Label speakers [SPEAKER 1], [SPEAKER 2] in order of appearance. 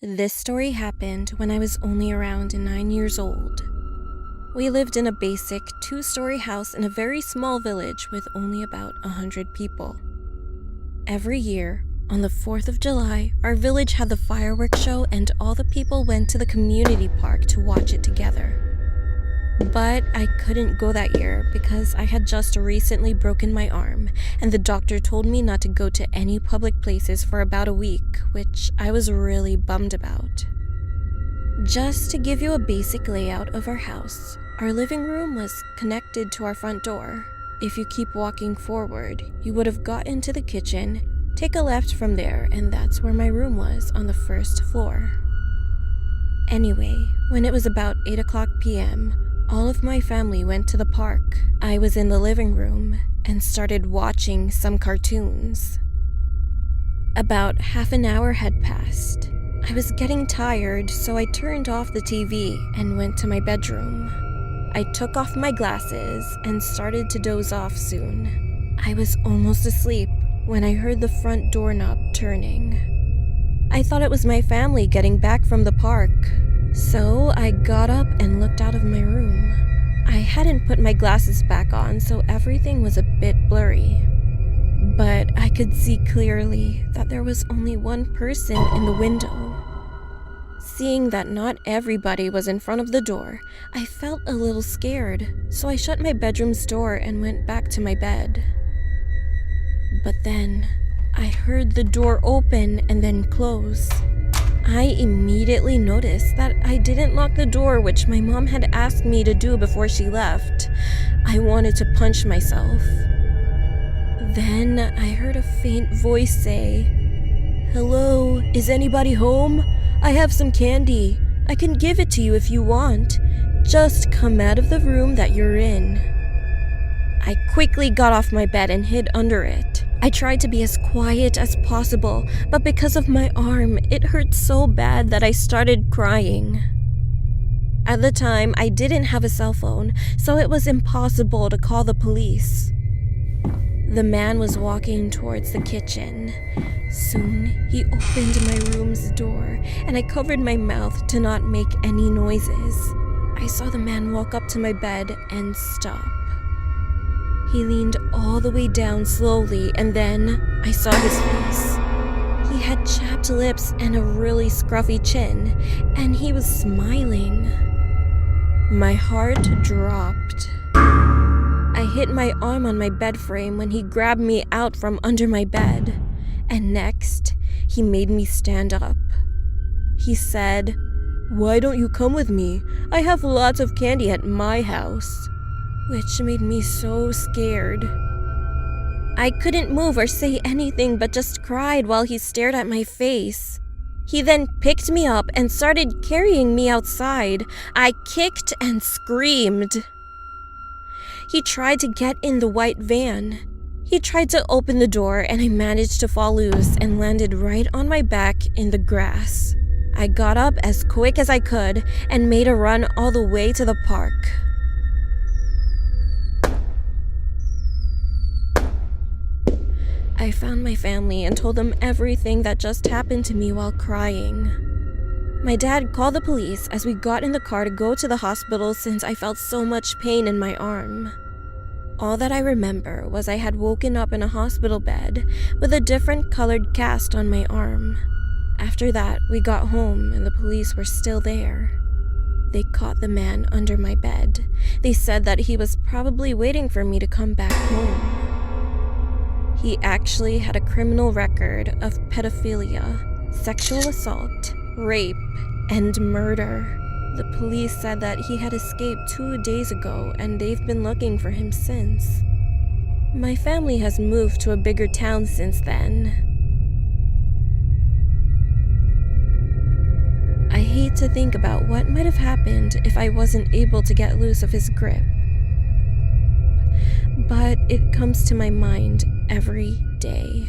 [SPEAKER 1] This story happened when I was only around 9 years old. We lived in a basic 2-story house in a very small village with only about 100 people. Every year, on the 4th of July, our village had the fireworks show and all the people went to the community park to watch it together. But I couldn't go that year because I had just recently broken my arm, and the doctor told me not to go to any public places for about a week, which I was really bummed about. Just to give you a basic layout of our house, our living room was connected to our front door. If you keep walking forward, you would have got into the kitchen, take a left from there, and that's where my room was on the first floor. Anyway, when it was about 8 p.m., all of my family went to the park. I was in the living room and started watching some cartoons. About half an hour had passed. I was getting tired, so I turned off the TV and went to my bedroom. I took off my glasses and started to doze off soon. I was almost asleep when I heard the front doorknob turning. I thought it was my family getting back from the park. So I got up and looked out of my room. I hadn't put my glasses back on, so everything was a bit blurry. But I could see clearly that there was only one person in the window. Seeing that not everybody was in front of the door, I felt a little scared, so I shut my bedroom's door and went back to my bed. But then, I heard the door open and then close. I immediately noticed that I didn't lock the door, which my mom had asked me to do before she left. I wanted to punch myself. Then I heard a faint voice say, "Hello, is anybody home? I have some candy. I can give it to you if you want. Just come out of the room that you're in." I quickly got off my bed and hid under it. I tried to be as quiet as possible, but because of my arm, it hurt so bad that I started crying. At the time, I didn't have a cell phone, so it was impossible to call the police. The man was walking towards the kitchen. Soon, he opened my room's door, and I covered my mouth to not make any noises. I saw the man walk up to my bed and stop. He leaned all the way down slowly, and then I saw his face. He had chapped lips and a really scruffy chin, and he was smiling. My heart dropped. I hit my arm on my bed frame when he grabbed me out from under my bed, and next, he made me stand up. He said, "Why don't you come with me? I have lots of candy at my house," which made me so scared. I couldn't move or say anything but just cried while he stared at my face. He then picked me up and started carrying me outside. I kicked and screamed. He tried to get in the white van. He tried to open the door and I managed to fall loose and landed right on my back in the grass. I got up as quick as I could and made a run all the way to the park. I found my family and told them everything that just happened to me while crying. My dad called the police as we got in the car to go to the hospital since I felt so much pain in my arm. All that I remember was I had woken up in a hospital bed with a different colored cast on my arm. After that, we got home and the police were still there. They caught the man under my bed. They said that he was probably waiting for me to come back home. He actually had a criminal record of pedophilia, sexual assault, rape, and murder. The police said that he had escaped 2 days ago and they've been looking for him since. My family has moved to a bigger town since then. I hate to think about what might have happened if I wasn't able to get loose of his grip. But it comes to my mind every day.